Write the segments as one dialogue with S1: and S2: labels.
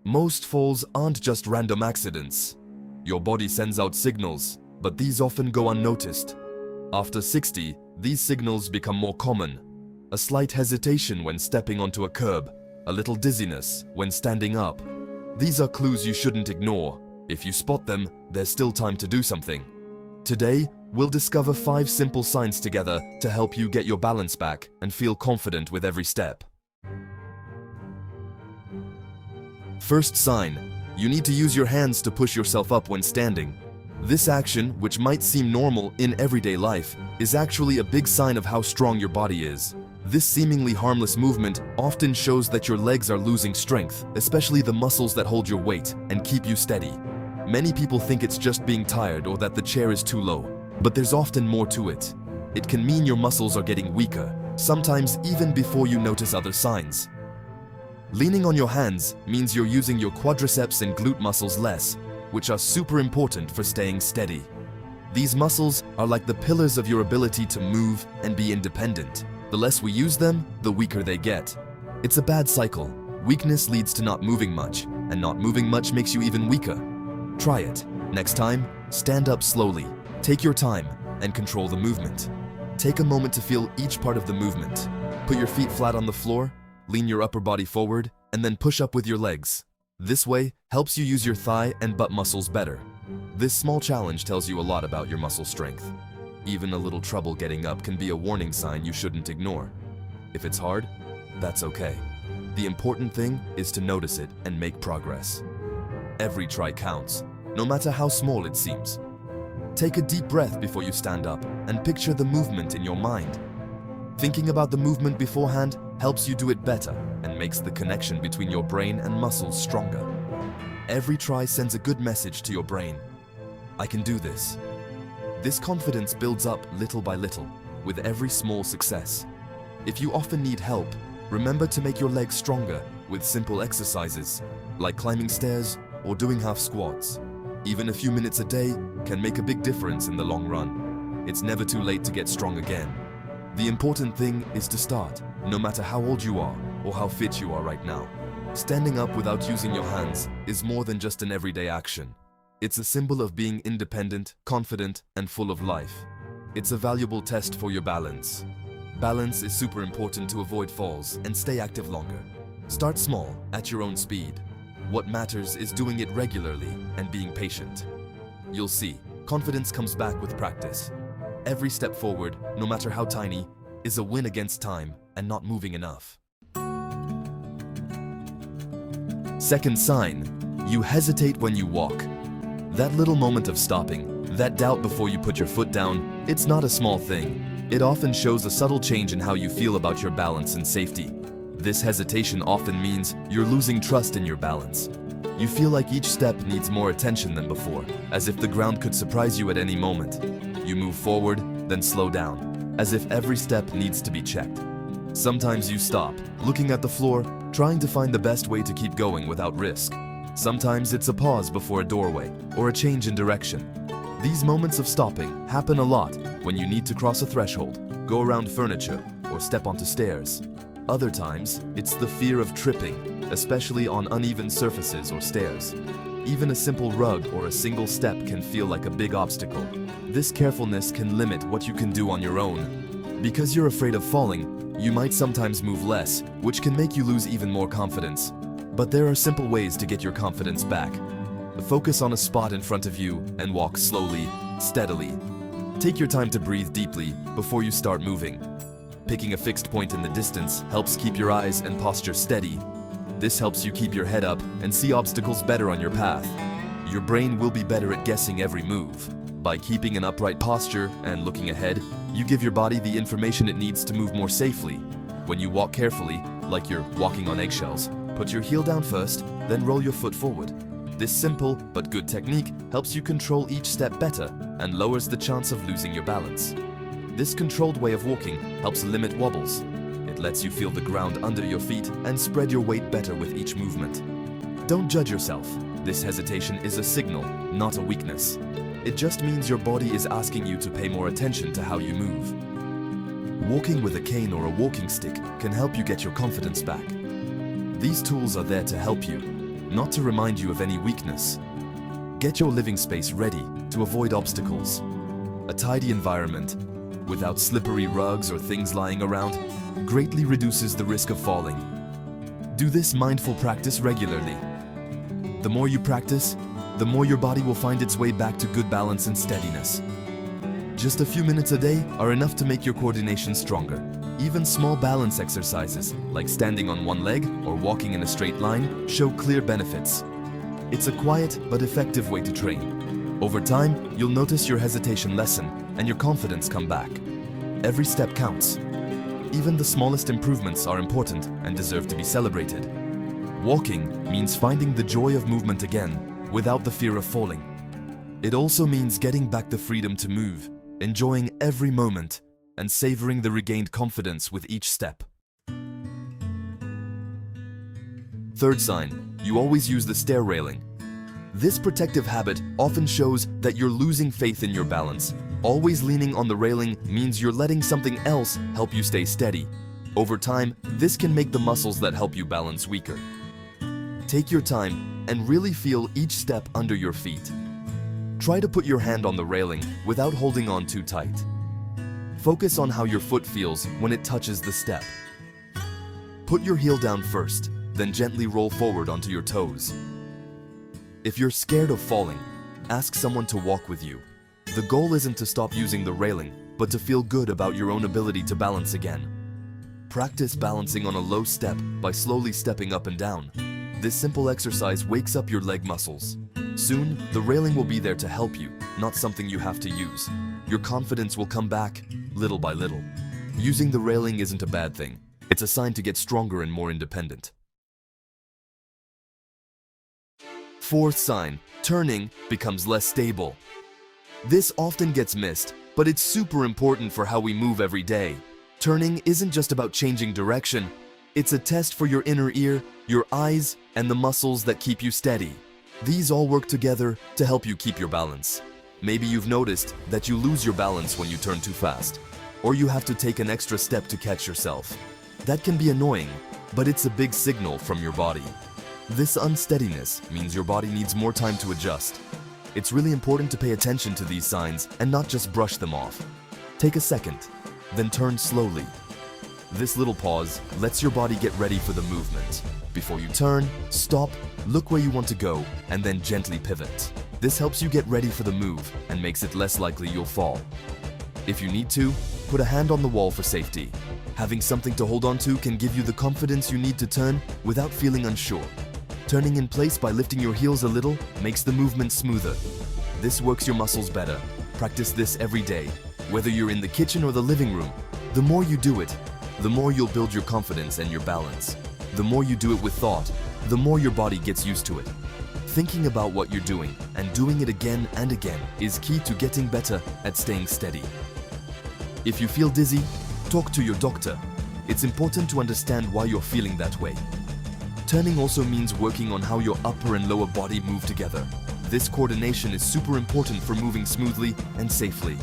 S1: Most falls aren't just random accidents. Your body sends out signals, but these often go unnoticed. After 60, these signals become more common. A slight hesitation when stepping onto a curb, a little dizziness when standing up. These are clues you shouldn't ignore. If you spot them, there's still time to do something. Today, we'll discover 5 simple signs together to help you get your balance back and feel confident with every step. First sign, you need to use your hands to push yourself up when standing. This action, which might seem normal in everyday life, is actually a big sign of how strong your body is. This seemingly harmless movement often shows that your legs are losing strength, especially the muscles that hold your weight and keep you steady. Many people think it's just being tired or that the chair is too low, but there's often more to it. It can mean your muscles are getting weaker, sometimes even before you notice other signs. Leaning on your hands means you're using your quadriceps and glute muscles less, which are super important for staying steady. These muscles are like the pillars of your ability to move and be independent. The less we use them, the weaker they get. It's a bad cycle. Weakness leads to not moving much, and not moving much makes you even weaker. Try it. Next time, stand up slowly. Take your time and control the movement. Take a moment to feel each part of the movement. Put your feet flat on the floor, lean your upper body forward, and then push up with your legs. This way helps you use your thigh and butt muscles better. This small challenge tells you a lot about your muscle strength. Even a little trouble getting up can be a warning sign you shouldn't ignore. If it's hard, that's okay. The important thing is to notice it and make progress. Every try counts, no matter how small it seems. Take a deep breath before you stand up and picture the movement in your mind. Thinking about the movement beforehand helps you do it better and makes the connection between your brain and muscles stronger. Every try sends a good message to your brain. I can do this. This confidence builds up little by little with every small success. If you often need help, remember to make your legs stronger with simple exercises like climbing stairs or doing half squats. Even a few minutes a day can make a big difference in the long run. It's never too late to get strong again. The important thing is to start, no matter how old you are or how fit you are right now. Standing up without using your hands is more than just an everyday action. It's a symbol of being independent, confident, and full of life. It's a valuable test for your balance. Balance is super important to avoid falls and stay active longer. Start small, at your own speed. What matters is doing it regularly and being patient. You'll see, confidence comes back with practice. Every step forward, no matter how tiny, is a win against time and not moving enough. Second sign, you hesitate when you walk. That little moment of stopping, that doubt before you put your foot down, it's not a small thing. It often shows a subtle change in how you feel about your balance and safety. This hesitation often means you're losing trust in your balance. You feel like each step needs more attention than before, as if the ground could surprise you at any moment. You move forward, then slow down, as if every step needs to be checked. Sometimes you stop, looking at the floor, trying to find the best way to keep going without risk. Sometimes it's a pause before a doorway or a change in direction. These moments of stopping happen a lot when you need to cross a threshold, go around furniture, or step onto stairs. Other times, it's the fear of tripping, especially on uneven surfaces or stairs. Even a simple rug or a single step can feel like a big obstacle. This carefulness can limit what you can do on your own. Because you're afraid of falling, you might sometimes move less, which can make you lose even more confidence. But there are simple ways to get your confidence back. Focus on a spot in front of you and walk slowly, steadily. Take your time to breathe deeply before you start moving. Picking a fixed point in the distance helps keep your eyes and posture steady. This helps you keep your head up and see obstacles better on your path. Your brain will be better at guessing every move. By keeping an upright posture and looking ahead, you give your body the information it needs to move more safely. When you walk carefully, like you're walking on eggshells, put your heel down first, then roll your foot forward. This simple but good technique helps you control each step better and lowers the chance of losing your balance. This controlled way of walking helps limit wobbles. It lets you feel the ground under your feet and spread your weight better with each movement. Don't judge yourself. This hesitation is a signal, not a weakness. It just means your body is asking you to pay more attention to how you move. Walking with a cane or a walking stick can help you get your confidence back. These tools are there to help you, not to remind you of any weakness. Get your living space ready to avoid obstacles. A tidy environment, without slippery rugs or things lying around, greatly reduces the risk of falling. Do this mindful practice regularly. The more you practice, the more your body will find its way back to good balance and steadiness. Just a few minutes a day are enough to make your coordination stronger. Even small balance exercises, like standing on one leg or walking in a straight line, show clear benefits. It's a quiet but effective way to train. Over time, you'll notice your hesitation lessen and your confidence come back. Every step counts. Even the smallest improvements are important and deserve to be celebrated. Walking means finding the joy of movement again, without the fear of falling. It also means getting back the freedom to move, enjoying every moment, and savoring the regained confidence with each step. Third sign, you always use the stair railing. This protective habit often shows that you're losing faith in your balance. Always leaning on the railing means you're letting something else help you stay steady. Over time, this can make the muscles that help you balance weaker. Take your time and really feel each step under your feet. Try to put your hand on the railing without holding on too tight. Focus on how your foot feels when it touches the step. Put your heel down first, then gently roll forward onto your toes. If you're scared of falling, ask someone to walk with you. The goal isn't to stop using the railing, but to feel good about your own ability to balance again. Practice balancing on a low step by slowly stepping up and down. This simple exercise wakes up your leg muscles. Soon, the railing will be there to help you, not something you have to use. Your confidence will come back, little by little. Using the railing isn't a bad thing. It's a sign to get stronger and more independent. Fourth sign, turning becomes less stable. This often gets missed, but it's super important for how we move every day. Turning isn't just about changing direction. It's a test for your inner ear, your eyes, and the muscles that keep you steady. These all work together to help you keep your balance. Maybe you've noticed that you lose your balance when you turn too fast, or you have to take an extra step to catch yourself. That can be annoying, but it's a big signal from your body. This unsteadiness means your body needs more time to adjust. It's really important to pay attention to these signs and not just brush them off. Take a second, then turn slowly. This little pause lets your body get ready for the movement. Before you turn, stop, look where you want to go, and then gently pivot. This helps you get ready for the move and makes it less likely you'll fall. If you need to, put a hand on the wall for safety. Having something to hold on to can give you the confidence you need to turn without feeling unsure. Turning in place by lifting your heels a little makes the movement smoother. This works your muscles better. Practice this every day, whether you're in the kitchen or the living room. The more you do it, the more you'll build your confidence and your balance. The more you do it with thought, the more your body gets used to it. Thinking about what you're doing and doing it again and again is key to getting better at staying steady. If you feel dizzy, talk to your doctor. It's important to understand why you're feeling that way. Turning also means working on how your upper and lower body move together. This coordination is super important for moving smoothly and safely.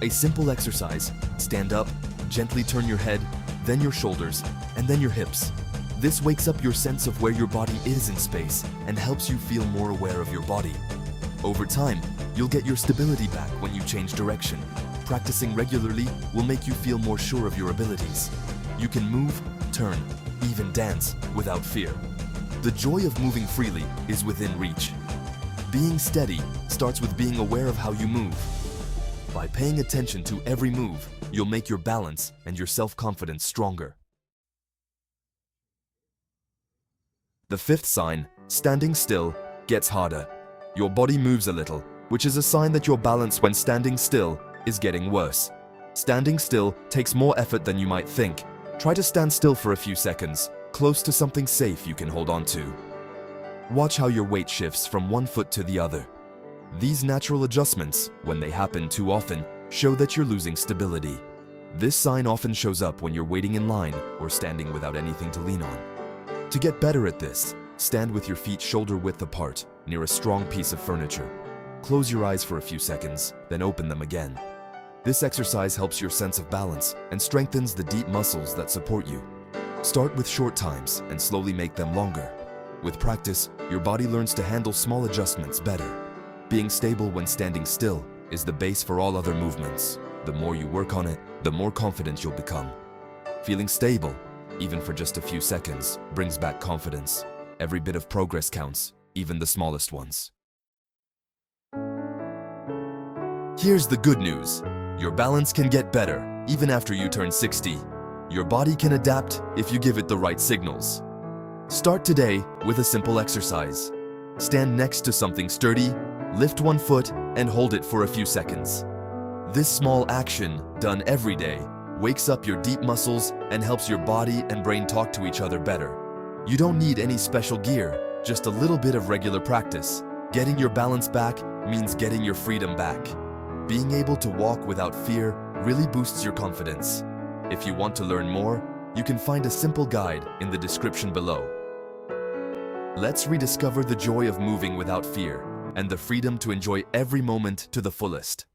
S1: A simple exercise: stand up, gently turn your head, then your shoulders, and then your hips. This wakes up your sense of where your body is in space and helps you feel more aware of your body. Over time, you'll get your stability back when you change direction. Practicing regularly will make you feel more sure of your abilities. You can move, turn, even dance without fear. The joy of moving freely is within reach. Being steady starts with being aware of how you move. By paying attention to every move, you'll make your balance and your self-confidence stronger. The fifth sign, standing still, gets harder. Your body moves a little, which is a sign that your balance when standing still is getting worse. Standing still takes more effort than you might think. Try to stand still for a few seconds, close to something safe you can hold on to. Watch how your weight shifts from one foot to the other. These natural adjustments, when they happen too often, show that you're losing stability. This sign often shows up when you're waiting in line or standing without anything to lean on. To get better at this, stand with your feet shoulder-width apart near a strong piece of furniture. Close your eyes for a few seconds, then open them again. This exercise helps your sense of balance and strengthens the deep muscles that support you. Start with short times and slowly make them longer. With practice, your body learns to handle small adjustments better. Being stable when standing still is the base for all other movements. The more you work on it, the more confident you'll become. Feeling stable, even for just a few seconds, brings back confidence. Every bit of progress counts, even the smallest ones. Here's the good news. Your balance can get better, even after you turn 60. Your body can adapt if you give it the right signals. Start today with a simple exercise. Stand next to something sturdy, lift one foot, and hold it for a few seconds. This small action, done every day, wakes up your deep muscles and helps your body and brain talk to each other better. You don't need any special gear, just a little bit of regular practice. Getting your balance back means getting your freedom back. Being able to walk without fear really boosts your confidence. If you want to learn more, you can find a simple guide in the description below. Let's rediscover the joy of moving without fear and the freedom to enjoy every moment to the fullest.